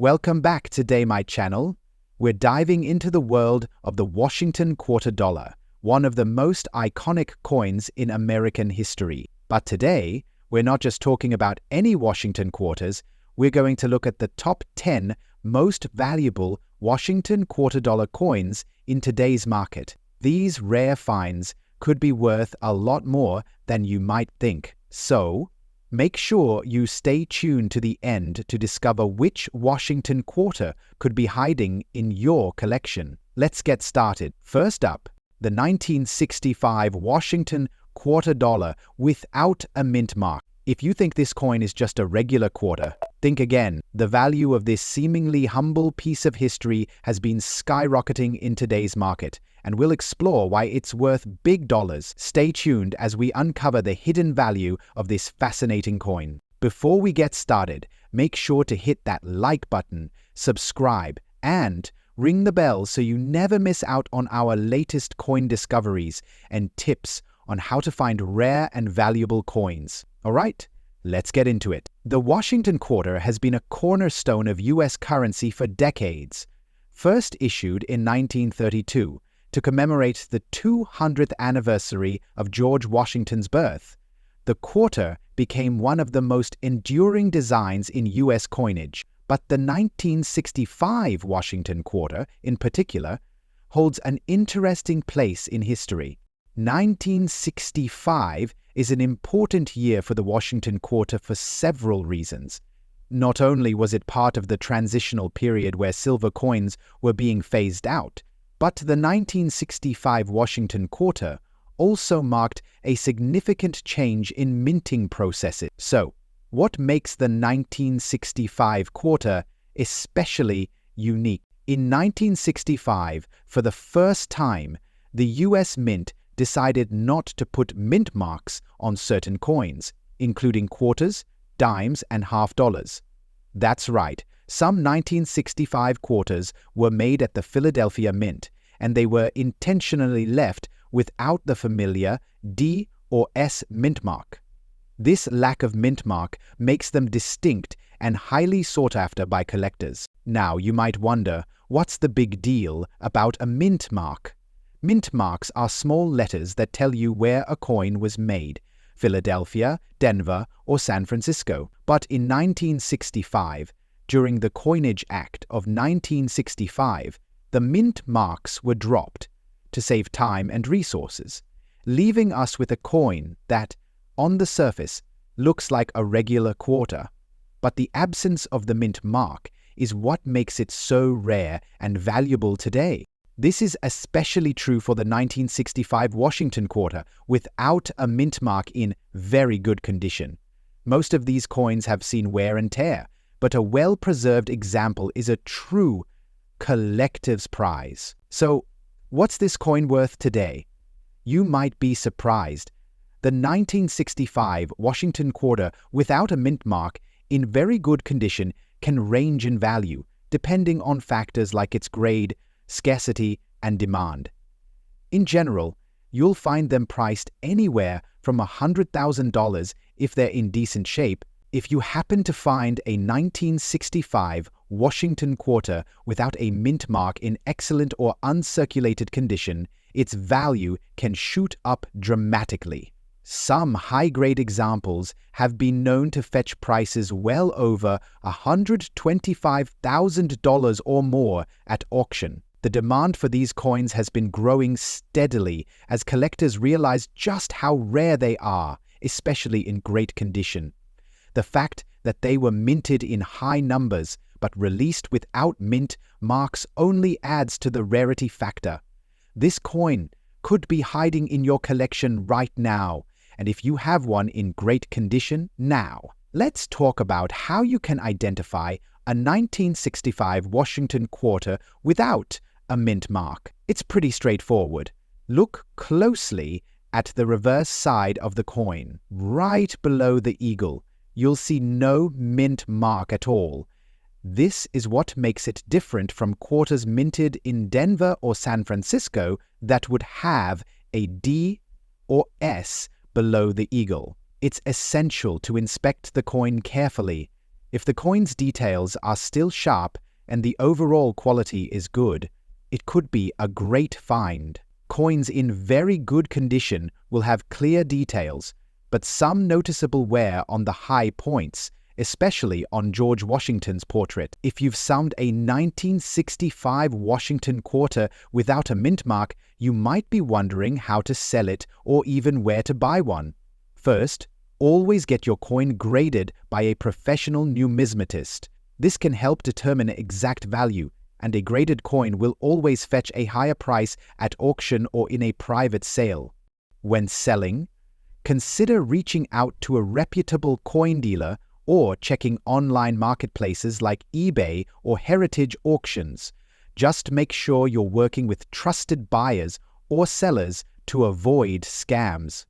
Welcome back today, my channel. We're diving into the world of the Washington Quarter Dollar, one of the most iconic coins in American history. But today, we're not just talking about any Washington quarters, we're going to look at the top 10 most valuable Washington Quarter Dollar coins in today's market. These rare finds could be worth a lot more than you might think. So, make sure you stay tuned to the end to discover which Washington quarter could be hiding in your collection. Let's get started. First up, the 1965 Washington Quarter Dollar without a mint mark. If you think this coin is just a regular quarter, think again. The value of this seemingly humble piece of history has been skyrocketing in today's market, and we'll explore why it's worth big dollars. Stay tuned as we uncover the hidden value of this fascinating coin. Before we get started, make sure to hit that like button, subscribe, and ring the bell so you never miss out on our latest coin discoveries and tips on how to find rare and valuable coins. Alright, let's get into it. The Washington Quarter has been a cornerstone of US currency for decades. First issued in 1932 to commemorate the 200th anniversary of George Washington's birth, the quarter became one of the most enduring designs in US coinage. But the 1965 Washington Quarter, in particular, holds an interesting place in history. 1965 is an important year for the Washington Quarter for several reasons. Not only was it part of the transitional period where silver coins were being phased out, but the 1965 Washington Quarter also marked a significant change in minting processes. So, what makes the 1965 quarter especially unique? In 1965, for the first time, the US Mint decided not to put mint marks on certain coins, including quarters, dimes, and half dollars. That's right, some 1965 quarters were made at the Philadelphia Mint, and they were intentionally left without the familiar D or S mint mark. This lack of mint mark makes them distinct and highly sought after by collectors. Now, you might wonder, what's the big deal about a mint mark? Mint marks are small letters that tell you where a coin was made: Philadelphia, Denver, or San Francisco. But in 1965, during the Coinage Act of 1965, the mint marks were dropped to save time and resources, leaving us with a coin that, on the surface, looks like a regular quarter. But the absence of the mint mark is what makes it so rare and valuable today. This is especially true for the 1965 Washington Quarter without a mint mark in very good condition. Most of these coins have seen wear and tear, but a well-preserved example is a true collector's prize. So, what's this coin worth today? You might be surprised. The 1965 Washington Quarter without a mint mark in very good condition can range in value, depending on factors like its grade, scarcity, and demand. In general, you'll find them priced anywhere from $100,000 if they're in decent shape. If you happen to find a 1965 Washington Quarter without a mint mark in excellent or uncirculated condition, its value can shoot up dramatically. Some high-grade examples have been known to fetch prices well over $125,000 or more at auction. The demand for these coins has been growing steadily as collectors realize just how rare they are, especially in great condition. The fact that they were minted in high numbers but released without mint marks only adds to the rarity factor. This coin could be hiding in your collection right now, and if you have one in great condition, now. Let's talk about how you can identify a 1965 Washington Quarter without a mint mark. It's pretty straightforward. Look closely at the reverse side of the coin. Right below the eagle, you'll see no mint mark at all. This is what makes it different from quarters minted in Denver or San Francisco that would have a D or S below the eagle. It's essential to inspect the coin carefully. If the coin's details are still sharp and the overall quality is good, it could be a great find. Coins in very good condition will have clear details, but some noticeable wear on the high points, especially on George Washington's portrait. If you've found a 1965 Washington quarter without a mint mark, you might be wondering how to sell it or even where to buy one. First, always get your coin graded by a professional numismatist. This can help determine exact value, and a graded coin will always fetch a higher price at auction or in a private sale. When selling, consider reaching out to a reputable coin dealer or checking online marketplaces like eBay or Heritage Auctions. Just make sure you're working with trusted buyers or sellers to avoid scams.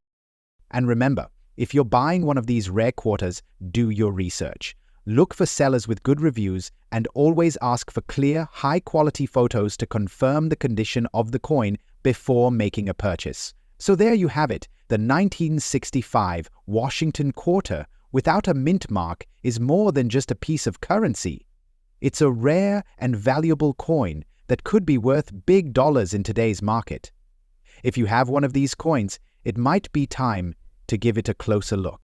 And remember, if you're buying one of these rare quarters, do your research. Look for sellers with good reviews and always ask for clear, high-quality photos to confirm the condition of the coin before making a purchase. So there you have it. The 1965 Washington quarter without a mint mark is more than just a piece of currency. It's a rare and valuable coin that could be worth big dollars in today's market. If you have one of these coins, it might be time to give it a closer look.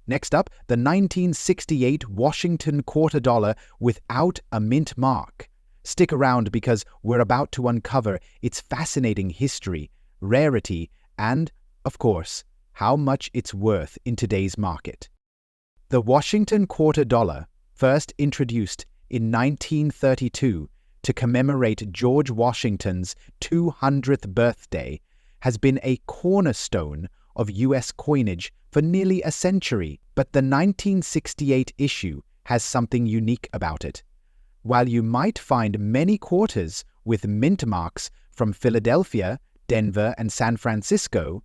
Next up, the 1968 Washington quarter dollar without a mint mark. Stick around because we're about to uncover its fascinating history, rarity, and, of course, how much it's worth in today's market. The Washington quarter dollar, first introduced in 1932 to commemorate George Washington's 200th birthday, has been a cornerstone of U.S. coinage for nearly a century, but the 1968 issue has something unique about it. While you might find many quarters with mint marks from Philadelphia, Denver, and San Francisco,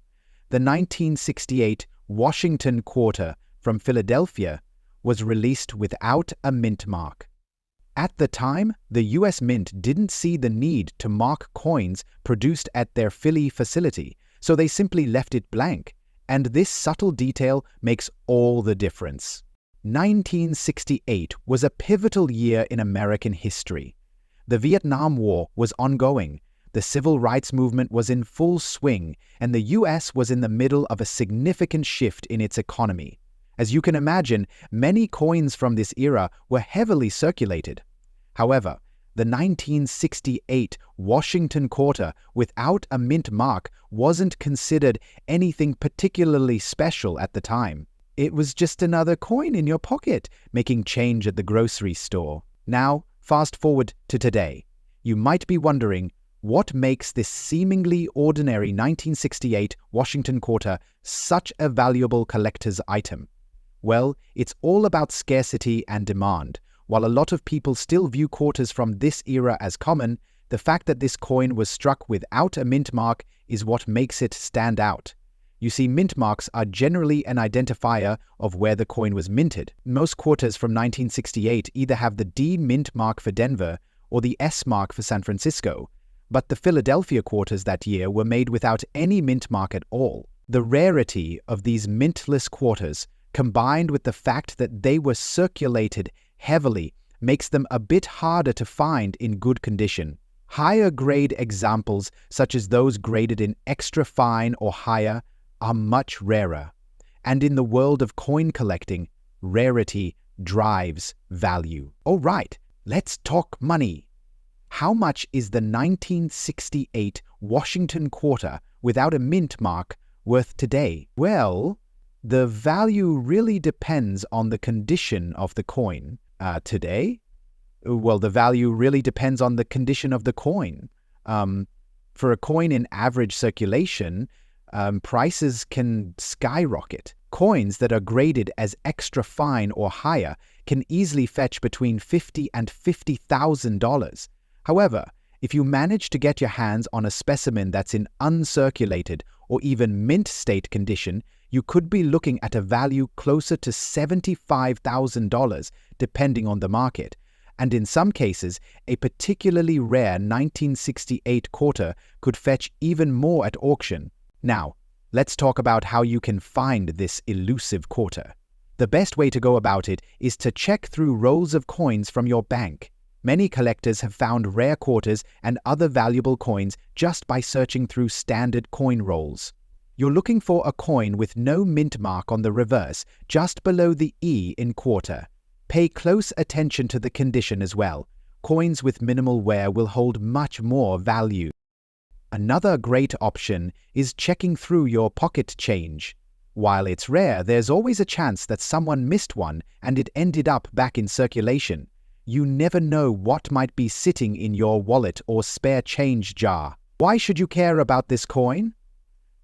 the 1968 Washington quarter from Philadelphia was released without a mint mark. At the time, the U.S. Mint didn't see the need to mark coins produced at their Philly facility, so they simply left it blank, and this subtle detail makes all the difference. 1968 was a pivotal year in American history. The Vietnam War was ongoing, the civil rights movement was in full swing, and the U.S. was in the middle of a significant shift in its economy. As you can imagine, many coins from this era were heavily circulated. However, the 1968 Washington quarter without a mint mark wasn't considered anything particularly special at the time. It was just another coin in your pocket, making change at the grocery store. Now, fast forward to today. You might be wondering, what makes this seemingly ordinary 1968 Washington quarter such a valuable collector's item? Well, it's all about scarcity and demand. While a lot of people still view quarters from this era as common, the fact that this coin was struck without a mint mark is what makes it stand out. You see, mint marks are generally an identifier of where the coin was minted. Most quarters from 1968 either have the D mint mark for Denver or the S mark for San Francisco, but the Philadelphia quarters that year were made without any mint mark at all. The rarity of these mintless quarters, combined with the fact that they were circulated heavily, makes them a bit harder to find in good condition. Higher grade examples, such as those graded in extra fine or higher, are much rarer. And in the world of coin collecting, rarity drives value. All right, let's talk money. How much is the 1968 Washington quarter without a mint mark worth today? Well, the value really depends on the condition of the coin. Today? Well, the value really depends on the condition of the coin. For a coin in average circulation, prices can skyrocket. Coins that are graded as extra fine or higher can easily fetch between $50,000 and $50,000. However, if you manage to get your hands on a specimen that's in uncirculated or even mint state condition, you could be looking at a value closer to $75,000 depending on the market. And in some cases, a particularly rare 1968 quarter could fetch even more at auction. Now, let's talk about how you can find this elusive quarter. The best way to go about it is to check through rolls of coins from your bank. Many collectors have found rare quarters and other valuable coins just by searching through standard coin rolls. You're looking for a coin with no mint mark on the reverse, just below the E in quarter. Pay close attention to the condition as well. Coins with minimal wear will hold much more value. Another great option is checking through your pocket change. While it's rare, there's always a chance that someone missed one and it ended up back in circulation. You never know what might be sitting in your wallet or spare change jar. Why should you care about this coin?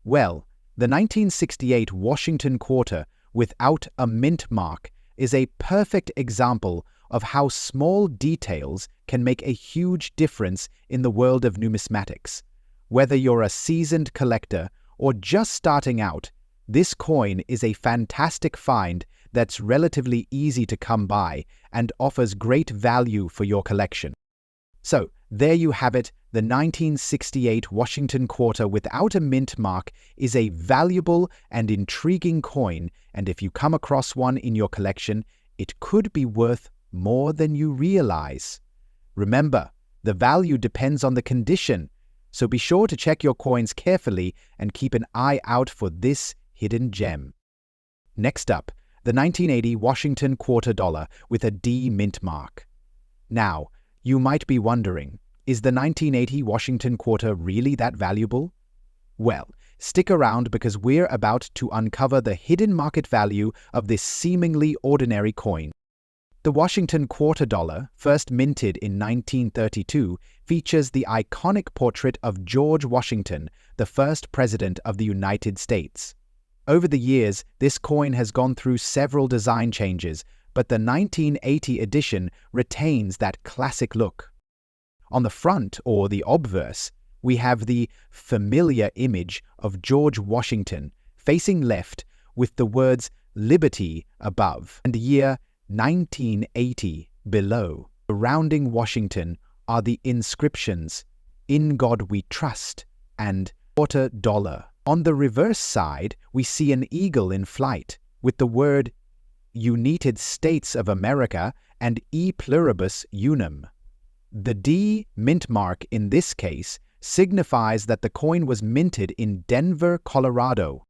Well, the 1968 Washington quarter without a mint mark is a perfect example of how small details can make a huge difference in the world of numismatics. Whether you're a seasoned collector or just starting out, this coin is a fantastic find that's relatively easy to come by and offers great value for your collection. So, there you have it. The 1968 Washington quarter without a mint mark is a valuable and intriguing coin, and if you come across one in your collection, it could be worth more than you realize. Remember, the value depends on the condition, so be sure to check your coins carefully and keep an eye out for this hidden gem. Next up, the 1980 Washington quarter dollar with a D mint mark. Now, you might be wondering, is the 1980 Washington quarter really that valuable? Well, stick around because we're about to uncover the hidden market value of this seemingly ordinary coin. The Washington quarter dollar, first minted in 1932, features the iconic portrait of George Washington, the first president of the United States. Over the years, this coin has gone through several design changes, but the 1980 edition retains that classic look. On the front, or the obverse, we have the familiar image of George Washington facing left with the words Liberty above and the year 1980 below. Surrounding Washington are the inscriptions, "In God We Trust" and "Quarter Dollar." On the reverse side, we see an eagle in flight with the word United States of America and E pluribus unum. The D mint mark in this case signifies that the coin was minted in Denver, Colorado.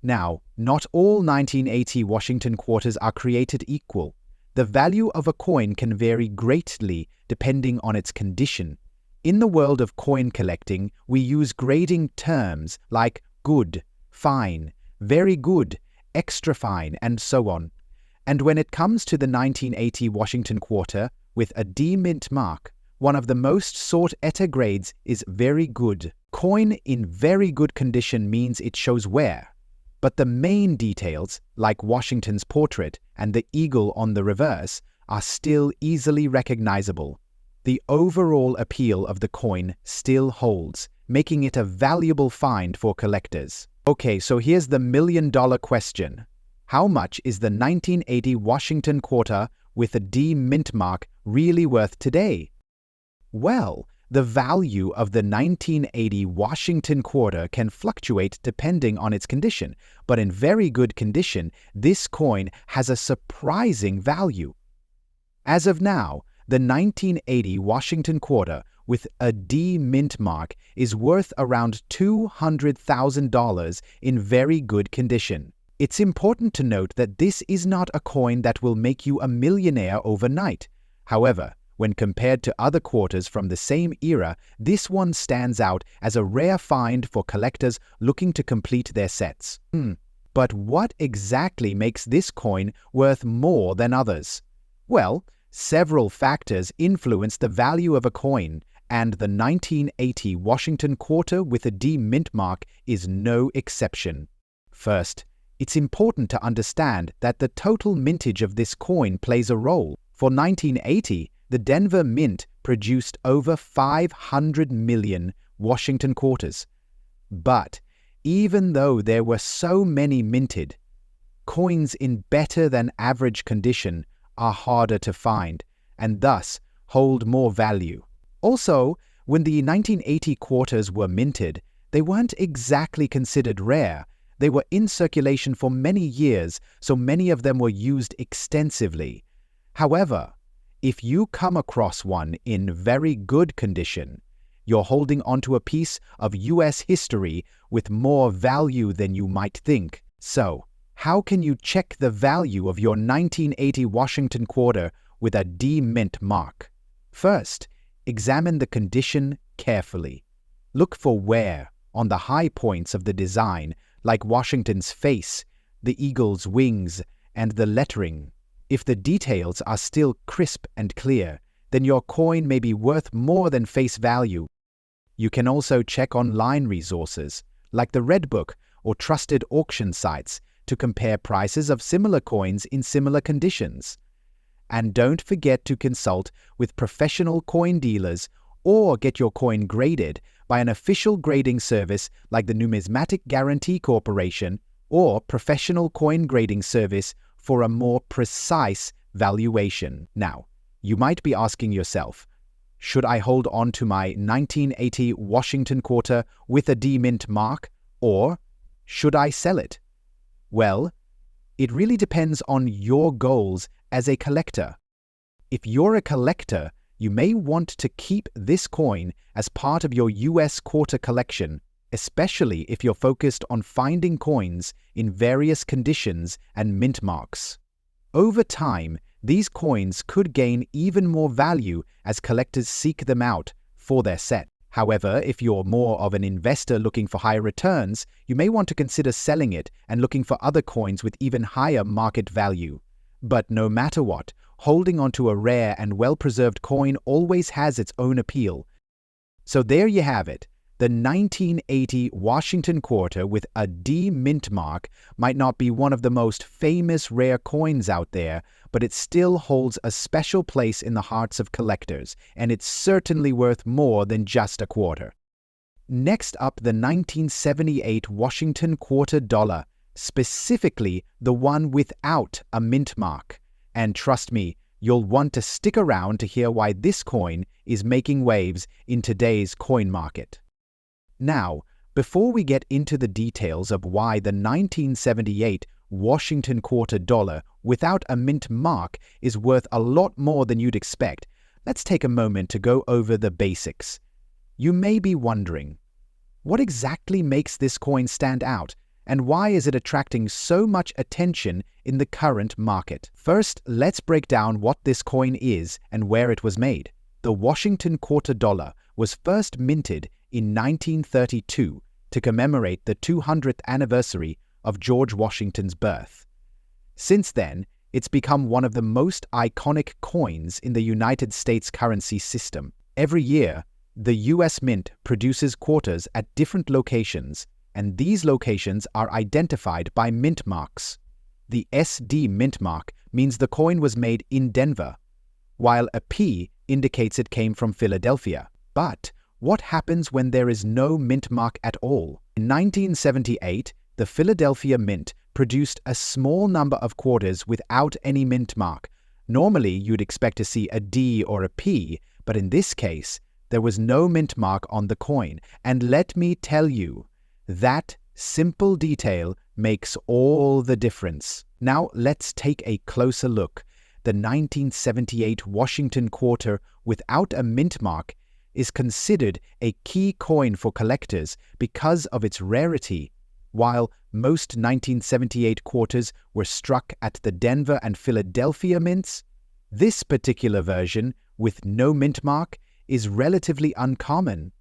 Now, not all 1980 Washington quarters are created equal. The value of a coin can vary greatly depending on its condition. In the world of coin collecting, we use grading terms like good, fine, very good, extra fine, and so on. And when it comes to the 1980 Washington quarter with a D mint mark, one of the most sought-after grades is very good. Coin in very good condition means it shows wear, but the main details, like Washington's portrait and the eagle on the reverse, are still easily recognizable. The overall appeal of the coin still holds, making it a valuable find for collectors. Okay, so here's the million-dollar question. How much is the 1980 Washington quarter with a D mint mark really worth today? Well, the value of the 1980 Washington quarter can fluctuate depending on its condition, but in very good condition, this coin has a surprising value. As of now, the 1980 Washington quarter with a D mint mark is worth around $200,000 in very good condition. It's important to note that this is not a coin that will make you a millionaire overnight. However, when compared to other quarters from the same era, this one stands out as a rare find for collectors looking to complete their sets. But what exactly makes this coin worth more than others? Well, several factors influence the value of a coin, and the 1980 Washington quarter with a D mint mark is no exception. First, it's important to understand that the total mintage of this coin plays a role. For 1980, the Denver Mint produced over 500 million Washington quarters. But even though there were so many minted, coins in better than average condition are harder to find and thus hold more value. Also, when the 1980 quarters were minted, they weren't exactly considered rare. They were in circulation for many years, so many of them were used extensively. However, if you come across one in very good condition, you're holding onto a piece of US history with more value than you might think. So, how can you check the value of your 1980 Washington quarter with a D mint mark? First, examine the condition carefully. Look for wear on the high points of the design, like Washington's face, the eagle's wings, and the lettering. If the details are still crisp and clear, then your coin may be worth more than face value. You can also check online resources, like the Redbook or trusted auction sites, to compare prices of similar coins in similar conditions. And don't forget to consult with professional coin dealers or get your coin graded by an official grading service like the Numismatic Guarantee Corporation or Professional Coin Grading Service for a more precise valuation. Now, you might be asking yourself, should I hold on to my 1980 Washington quarter with a D mint mark, or should I sell it? Well, it really depends on your goals as a collector. If you're a collector, you may want to keep this coin as part of your US quarter collection, especially if you're focused on finding coins in various conditions and mint marks. Over time, these coins could gain even more value as collectors seek them out for their set. However, if you're more of an investor looking for higher returns, you may want to consider selling it and looking for other coins with even higher market value. But no matter what, holding onto a rare and well-preserved coin always has its own appeal. So there you have it. The 1980 Washington quarter with a D mint mark might not be one of the most famous rare coins out there, but it still holds a special place in the hearts of collectors, and it's certainly worth more than just a quarter. Next up, the 1978 Washington quarter dollar, specifically the one without a mint mark. And trust me, you'll want to stick around to hear why this coin is making waves in today's coin market. Now, before we get into the details of why the 1978 Washington quarter dollar without a mint mark is worth a lot more than you'd expect, let's take a moment to go over the basics. You may be wondering, what exactly makes this coin stand out, and why is it attracting so much attention in the current market? First, let's break down what this coin is and where it was made. The Washington quarter dollar was first minted in 1932 to commemorate the 200th anniversary of George Washington's birth. Since then, it's become one of the most iconic coins in the United States currency system. Every year, the US Mint produces quarters at different locations, and these locations are identified by mint marks. The SD mint mark means the coin was made in Denver, while a P indicates it came from Philadelphia. But what happens when there is no mint mark at all? In 1978, the Philadelphia Mint produced a small number of quarters without any mint mark. Normally, you'd expect to see a D or a P, but in this case, there was no mint mark on the coin. And let me tell you, that simple detail makes all the difference. Now, let's take a closer look. The 1978 Washington quarter without a mint mark is considered a key coin for collectors because of its rarity. While most 1978 quarters were struck at the Denver and Philadelphia mints, this particular version, with no mint mark, is relatively uncommon.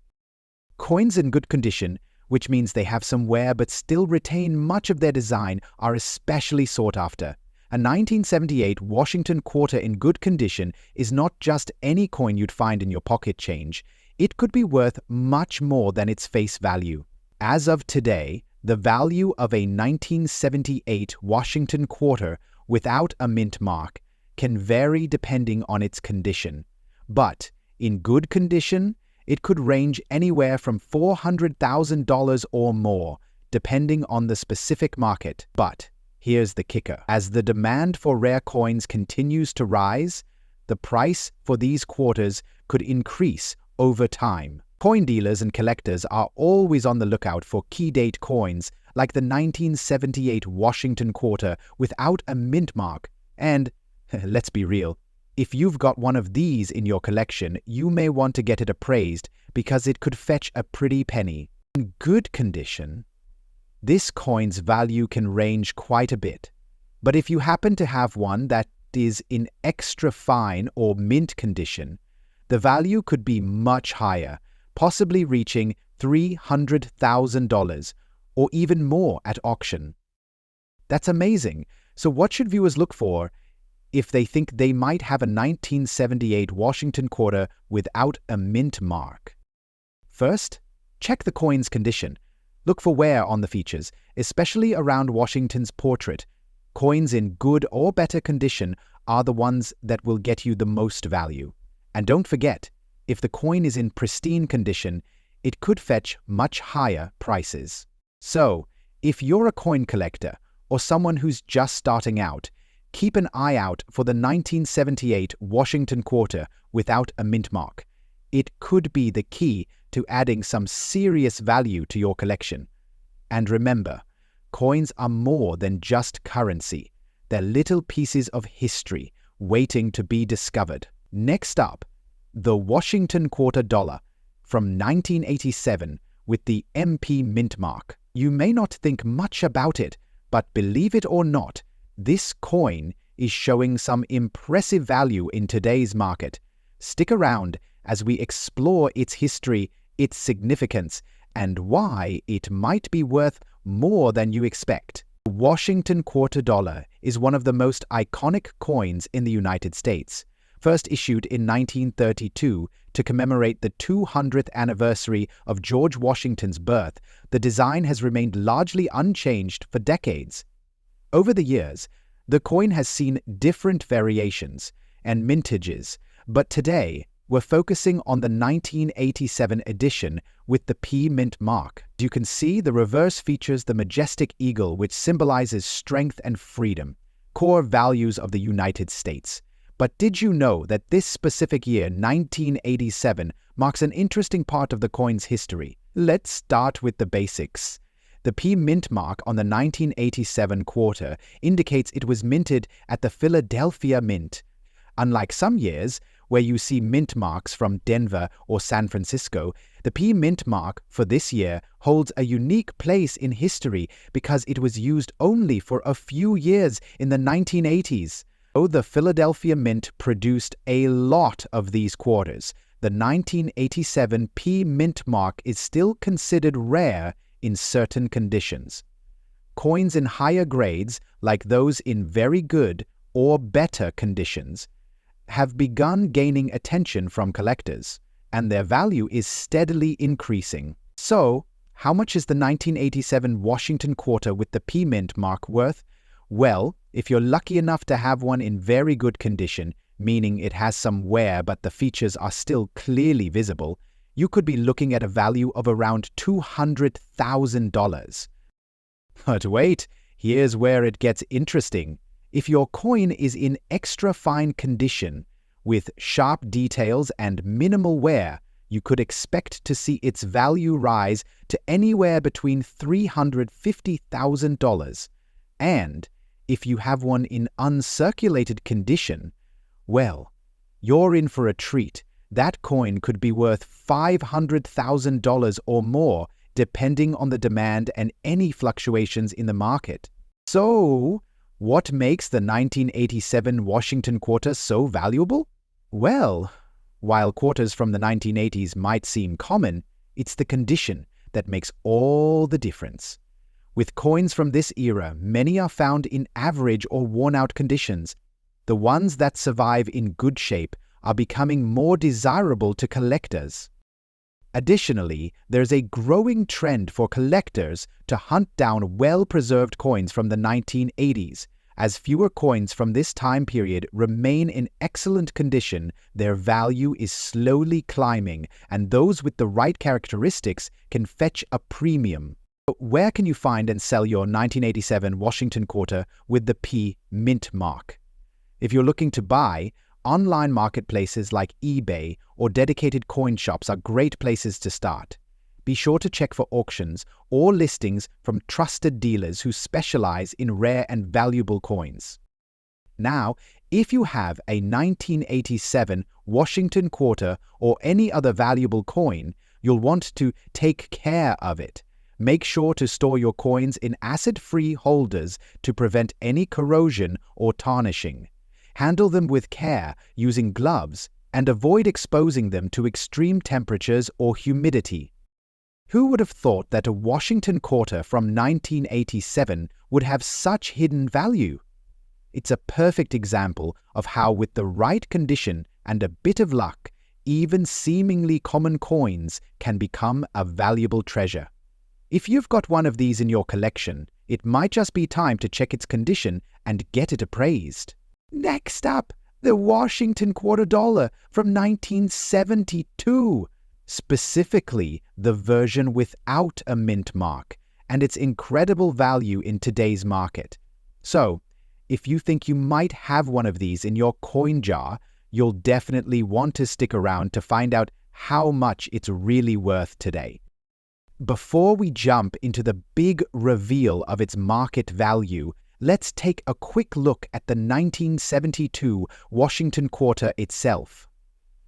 Coins in good condition, which means they have some wear but still retain much of their design, are especially sought after. A 1978 Washington quarter in good condition is not just any coin you'd find in your pocket change. It could be worth much more than its face value. As of today, the value of a 1978 Washington quarter without a mint mark can vary depending on its condition. But in good condition, it could range anywhere from $400,000 or more, depending on the specific market. But here's the kicker. As the demand for rare coins continues to rise, the price for these quarters could increase over time. Coin dealers and collectors are always on the lookout for key date coins like the 1978 Washington quarter without a mint mark. And, let's be real, if you've got one of these in your collection, you may want to get it appraised because it could fetch a pretty penny. In good condition, this coin's value can range quite a bit. But if you happen to have one that is in extra fine or mint condition, the value could be much higher, possibly reaching $300,000 or even more at auction. That's amazing. So what should viewers look for if they think they might have a 1978 Washington quarter without a mint mark? First, check the coin's condition. Look for wear on the features, especially around Washington's portrait. Coins in good or better condition are the ones that will get you the most value. And don't forget, if the coin is in pristine condition, it could fetch much higher prices. So, if you're a coin collector or someone who's just starting out, keep an eye out for the 1978 Washington quarter without a mint mark. It could be the key to adding some serious value to your collection. And remember, coins are more than just currency. They're little pieces of history waiting to be discovered. Next up, the Washington quarter dollar from 1987 with the MP mint mark. You may not think much about it, but believe it or not, this coin is showing some impressive value in today's market. Stick around as we explore its history, its significance, and why it might be worth more than you expect. The Washington quarter dollar is one of the most iconic coins in the United States. First issued in 1932 to commemorate the 200th anniversary of George Washington's birth, the design has remained largely unchanged for decades. Over the years, the coin has seen different variations and mintages, but today we're focusing on the 1987 edition with the P mint mark. As you can see, the reverse features the majestic eagle, which symbolizes strength and freedom, core values of the United States. But did you know that this specific year, 1987, marks an interesting part of the coin's history? Let's start with the basics. The P mint mark on the 1987 quarter indicates it was minted at the Philadelphia Mint. Unlike some years, where you see mint marks from Denver or San Francisco, the P mint mark for this year holds a unique place in history because it was used only for a few years in the 1980s. Though the Philadelphia Mint produced a lot of these quarters, the 1987 P mint mark is still considered rare in certain conditions. Coins in higher grades, like those in very good or better conditions, have begun gaining attention from collectors, and their value is steadily increasing. So, how much is the 1987 Washington quarter with the P mint mark worth? Well, if you're lucky enough to have one in very good condition, meaning it has some wear but the features are still clearly visible, you could be looking at a value of around $200,000. But wait, here's where it gets interesting. If your coin is in extra fine condition, with sharp details and minimal wear, you could expect to see its value rise to anywhere between $350,000. And if you have one in uncirculated condition, well, you're in for a treat. That coin could be worth $500,000 or more, depending on the demand and any fluctuations in the market. So, what makes the 1987 Washington quarter so valuable? Well, while quarters from the 1980s might seem common, it's the condition that makes all the difference. With coins from this era, many are found in average or worn-out conditions. The ones that survive in good shape are becoming more desirable to collectors. Additionally, there's a growing trend for collectors to hunt down well-preserved coins from the 1980s. As fewer coins from this time period remain in excellent condition, their value is slowly climbing, and those with the right characteristics can fetch a premium. Where can you find and sell your 1987 Washington quarter with the P mint mark? If you're looking to buy, online marketplaces like eBay or dedicated coin shops are great places to start. Be sure to check for auctions or listings from trusted dealers who specialize in rare and valuable coins. Now, if you have a 1987 Washington quarter or any other valuable coin, you'll want to take care of it. Make sure to store your coins in acid-free holders to prevent any corrosion or tarnishing. Handle them with care using gloves and avoid exposing them to extreme temperatures or humidity. Who would have thought that a Washington quarter from 1987 would have such hidden value? It's a perfect example of how, with the right condition and a bit of luck, even seemingly common coins can become a valuable treasure. If you've got one of these in your collection, it might just be time to check its condition and get it appraised. Next up, the Washington quarter dollar from 1972. Specifically, the version without a mint mark, and its incredible value in today's market. So, if you think you might have one of these in your coin jar, you'll definitely want to stick around to find out how much it's really worth today. Before we jump into the big reveal of its market value, let's take a quick look at the 1972 Washington quarter itself.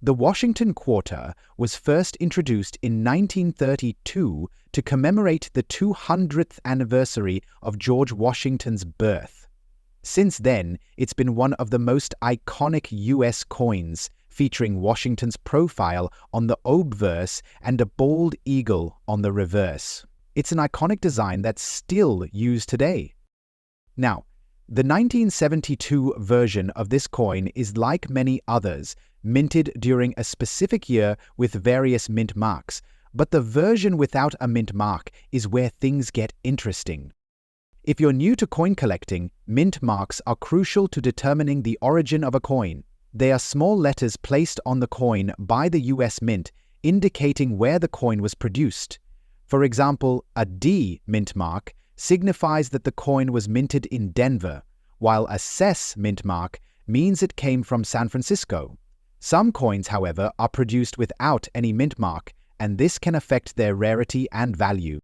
The Washington quarter was first introduced in 1932 to commemorate the 200th anniversary of George Washington's birth. Since then, it's been one of the most iconic U.S. coins, featuring Washington's profile on the obverse and a bald eagle on the reverse. It's an iconic design that's still used today. Now, the 1972 version of this coin is like many others, minted during a specific year with various mint marks, but the version without a mint mark is where things get interesting. If you're new to coin collecting, mint marks are crucial to determining the origin of a coin. They are small letters placed on the coin by the U.S. Mint, indicating where the coin was produced. For example, a D mint mark signifies that the coin was minted in Denver, while a CES mint mark means it came from San Francisco. Some coins, however, are produced without any mint mark, and this can affect their rarity and value.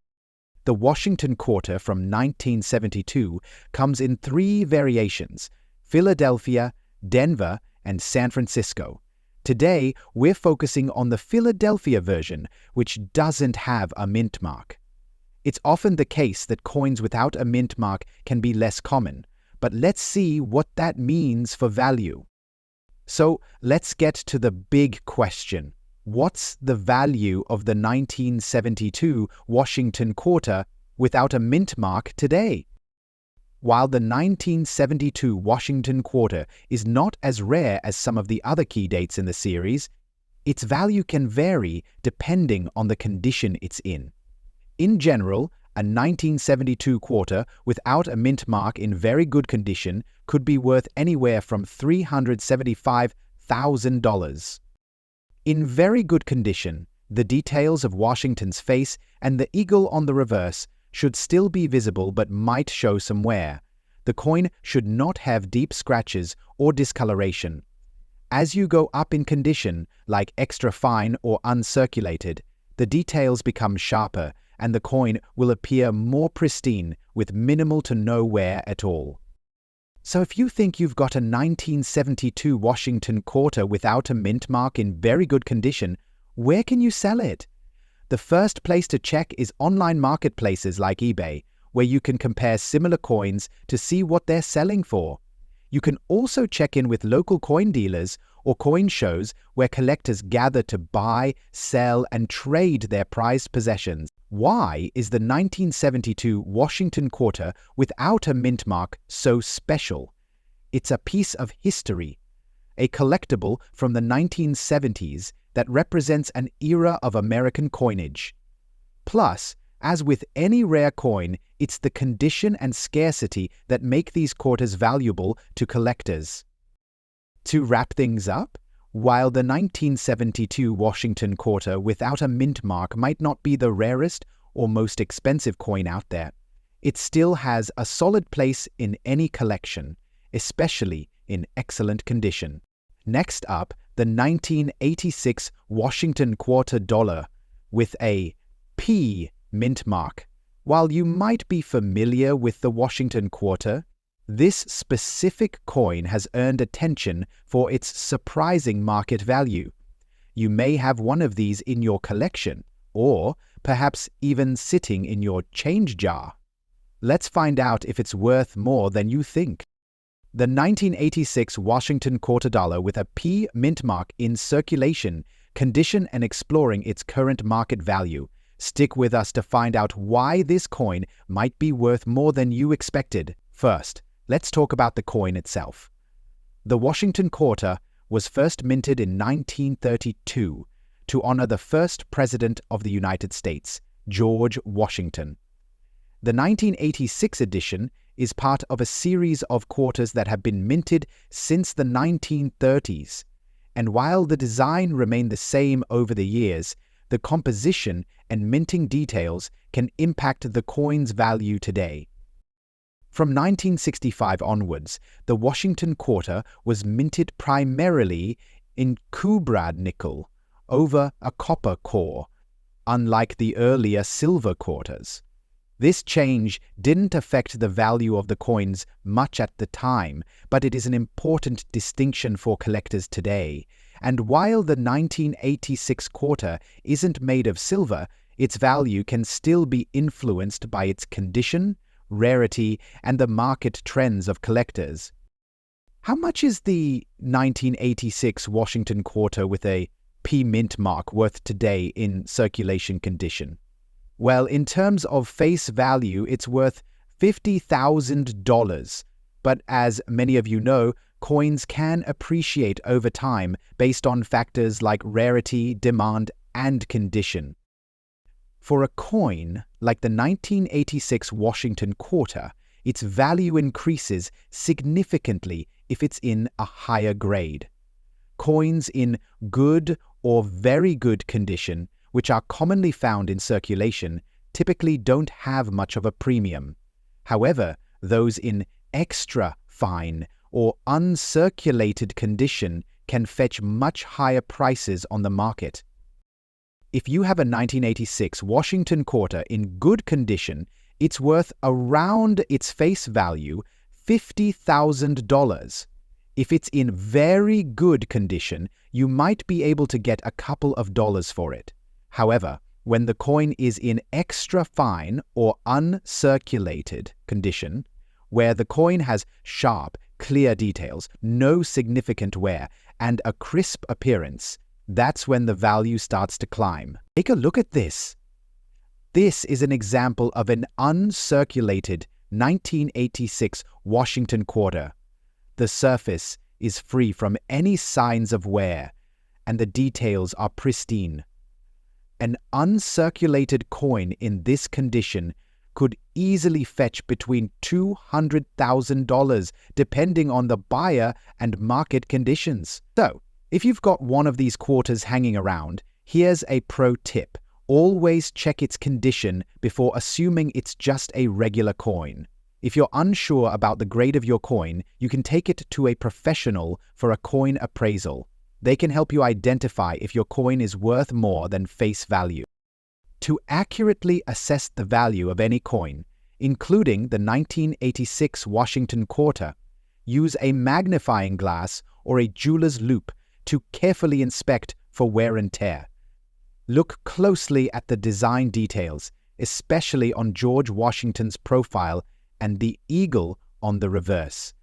The Washington quarter from 1972 comes in 3 variations: Philadelphia, Denver, and San Francisco. Today, we're focusing on the Philadelphia version, which doesn't have a mint mark. It's often the case that coins without a mint mark can be less common, but let's see what that means for value. So let's get to the big question. What's the value of the 1972 Washington quarter without a mint mark today? While the 1972 Washington quarter is not as rare as some of the other key dates in the series, its value can vary depending on the condition it's in. In general, a 1972 quarter without a mint mark in very good condition could be worth anywhere from $375,000. In very good condition, the details of Washington's face and the eagle on the reverse should still be visible but might show some wear. The coin should not have deep scratches or discoloration. As you go up in condition, like extra fine or uncirculated, the details become sharper and the coin will appear more pristine with minimal to no wear at all. So if you think you've got a 1972 Washington quarter without a mint mark in very good condition, where can you sell it? The first place to check is online marketplaces like eBay, where you can compare similar coins to see what they're selling for. You can also check in with local coin dealers or coin shows where collectors gather to buy, sell, and trade their prized possessions. Why is the 1972 Washington quarter without a mint mark so special? It's a piece of history, a collectible from the 1970s that represents an era of American coinage. Plus, as with any rare coin, it's the condition and scarcity that make these quarters valuable to collectors. To wrap things up, while the 1972 Washington quarter without a mint mark might not be the rarest or most expensive coin out there, it still has a solid place in any collection, especially in excellent condition. Next up, the 1986 Washington quarter dollar with a P mint mark. While you might be familiar with the Washington Quarter, this specific coin has earned attention for its surprising market value. You may have one of these in your collection, or perhaps even sitting in your change jar. Let's find out if it's worth more than you think. The 1986 Washington Quarter Dollar with a P mint mark in circulation, condition and exploring its current market value. Stick with us to find out why this coin might be worth more than you expected. First, let's talk about the coin itself. The Washington Quarter was first minted in 1932 to honor the first President of the United States, George Washington. The 1986 edition is part of a series of quarters that have been minted since the 1930s. And while the design remained the same over the years, the composition and minting details can impact the coin's value today. From 1965 onwards, the Washington Quarter was minted primarily in Coobrad nickel over a copper core, unlike the earlier silver quarters. This change didn't affect the value of the coins much at the time, but it is an important distinction for collectors today. And while the 1986 quarter isn't made of silver, its value can still be influenced by its condition, rarity, and the market trends of collectors. How much is the 1986 Washington Quarter with a P mint mark worth today in circulation condition? Well, in terms of face value, it's worth $50,000. But as many of you know, coins can appreciate over time based on factors like rarity, demand, and condition. For a coin like the 1986 Washington Quarter, its value increases significantly if it's in a higher grade. Coins in good or very good condition, which are commonly found in circulation, typically don't have much of a premium. However, those in extra fine or uncirculated condition can fetch much higher prices on the market. If you have a 1986 Washington Quarter in good condition, it's worth around its face value, $50,000. If it's in very good condition, you might be able to get a couple of dollars for it. However, when the coin is in extra fine or uncirculated condition, where the coin has sharp, clear details, no significant wear, and a crisp appearance, that's when the value starts to climb. Take a look at this. This is an example of an uncirculated 1986 Washington Quarter. The surface is free from any signs of wear, and the details are pristine. An uncirculated coin in this condition could easily fetch between $200,000 depending on the buyer and market conditions. So, if you've got one of these quarters hanging around, here's a pro tip. Always check its condition before assuming it's just a regular coin. If you're unsure about the grade of your coin, you can take it to a professional for a coin appraisal. They can help you identify if your coin is worth more than face value. To accurately assess the value of any coin, including the 1986 Washington Quarter, use a magnifying glass or a jeweler's loupe to carefully inspect for wear and tear. Look closely at the design details, especially on George Washington's profile and the eagle on the reverse.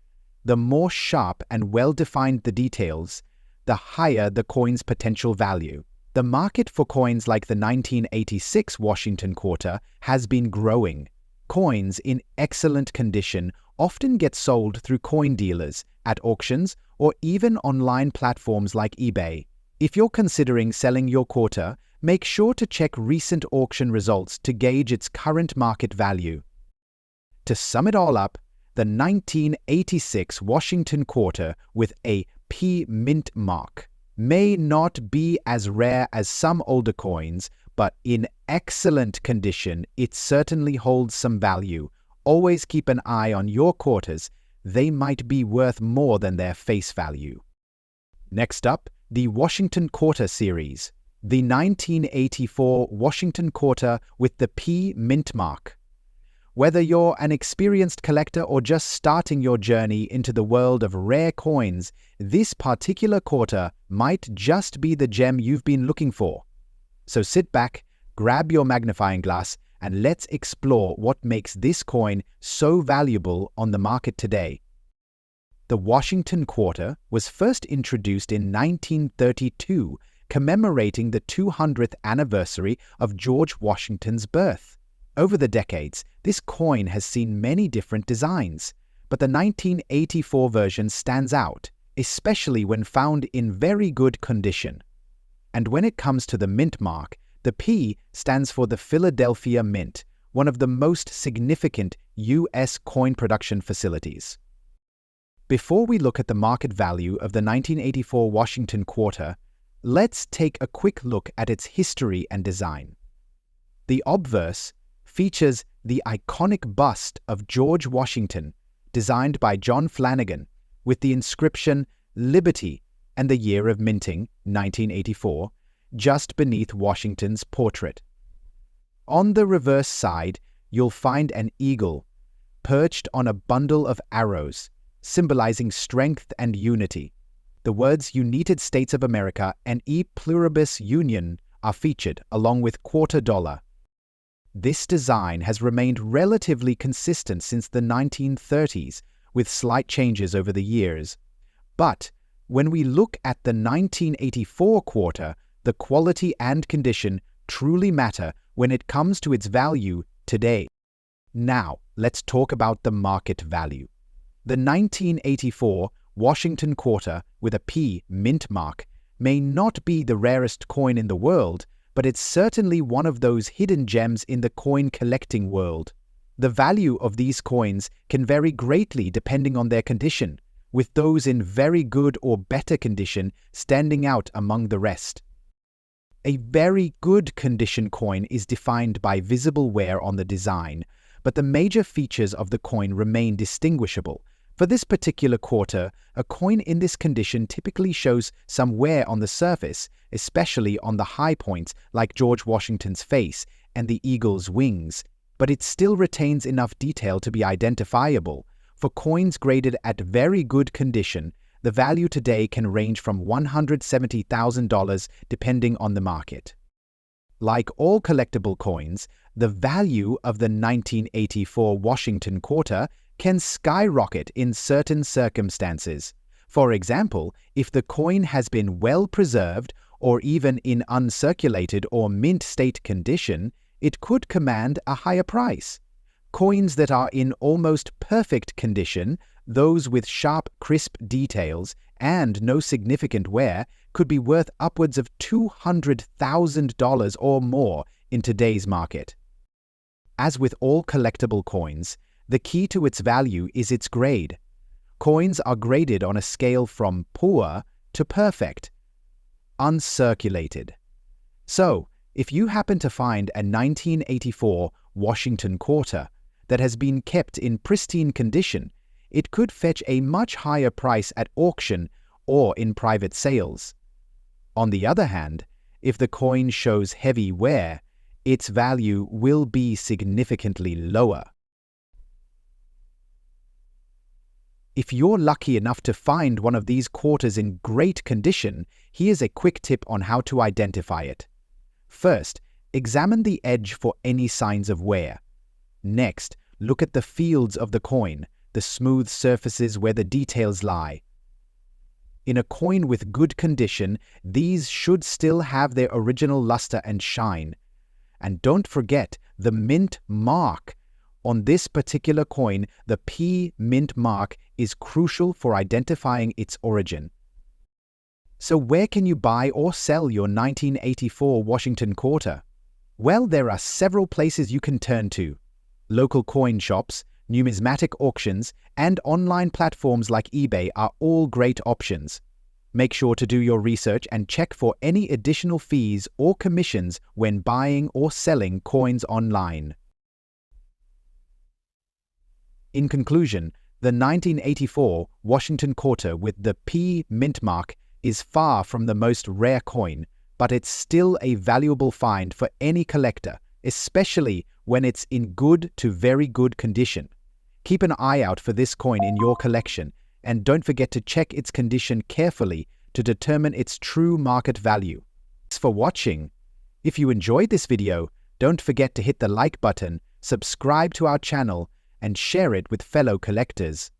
The more sharp and well-defined the details, the higher the coin's potential value. The market for coins like the 1986 Washington Quarter has been growing. Coins in excellent condition often get sold through coin dealers, at auctions, or even online platforms like eBay. If you're considering selling your quarter, make sure to check recent auction results to gauge its current market value. To sum it all up, the 1986 Washington Quarter with a P mint mark may not be as rare as some older coins, but in excellent condition, it certainly holds some value. Always keep an eye on your quarters. They might be worth more than their face value. Next up, the Washington Quarter series. The 1984 Washington Quarter with the P mint mark. Whether you're an experienced collector or just starting your journey into the world of rare coins, this particular quarter might just be the gem you've been looking for. So sit back, grab your magnifying glass, and let's explore what makes this coin so valuable on the market today. The Washington Quarter was first introduced in 1932, commemorating the 200th anniversary of George Washington's birth. Over the decades, this coin has seen many different designs, but the 1984 version stands out, especially when found in very good condition. And when it comes to the mint mark, the P stands for the Philadelphia Mint, one of the most significant U.S. coin production facilities. Before we look at the market value of the 1984 Washington Quarter, let's take a quick look at its history and design. The obverse features the iconic bust of George Washington, designed by John Flanagan, with the inscription Liberty and the year of minting, 1984, just beneath Washington's portrait. On the reverse side, you'll find an eagle perched on a bundle of arrows, symbolizing strength and unity. The words United States of America and E Pluribus Union are featured along with $quarter. This design has remained relatively consistent since the 1930s, with slight changes over the years. But when we look at the 1984 quarter, the quality and condition truly matter when it comes to its value today. Now, let's talk about the market value. The 1984 Washington Quarter with a P mint mark may not be the rarest coin in the world, but it's certainly one of those hidden gems in the coin collecting world. The value of these coins can vary greatly depending on their condition, with those in very good or better condition standing out among the rest. A very good condition coin is defined by visible wear on the design, but the major features of the coin remain distinguishable. For this particular quarter, a coin in this condition typically shows some wear on the surface, especially on the high points like George Washington's face and the eagle's wings, but it still retains enough detail to be identifiable. For coins graded at very good condition, the value today can range from $170,000 depending on the market. Like all collectible coins, the value of the 1984 Washington Quarter can skyrocket in certain circumstances. For example, if the coin has been well preserved or even in uncirculated or mint state condition, it could command a higher price. Coins that are in almost perfect condition, those with sharp, crisp details and no significant wear, could be worth upwards of $200,000 or more in today's market. As with all collectible coins, the key to its value is its grade. Coins are graded on a scale from poor to perfect, uncirculated. So, if you happen to find a 1984 Washington Quarter that has been kept in pristine condition, it could fetch a much higher price at auction or in private sales. On the other hand, if the coin shows heavy wear, its value will be significantly lower. If you're lucky enough to find one of these quarters in great condition, here's a quick tip on how to identify it. First, examine the edge for any signs of wear. Next, look at the fields of the coin, the smooth surfaces where the details lie. In a coin with good condition, these should still have their original luster and shine. And don't forget the mint mark. On this particular coin, the P mint mark is crucial for identifying its origin. So where can you buy or sell your 1984 Washington Quarter? Well, there are several places you can turn to. Local coin shops, numismatic auctions, and online platforms like eBay are all great options. Make sure to do your research and check for any additional fees or commissions when buying or selling coins online. In conclusion, the 1984 Washington Quarter with the P mint mark is far from the most rare coin, but it's still a valuable find for any collector, especially when it's in good to very good condition. Keep an eye out for this coin in your collection, and don't forget to check its condition carefully to determine its true market value. Thanks for watching. If you enjoyed this video, don't forget to hit the like button, subscribe to our channel, and share it with fellow collectors.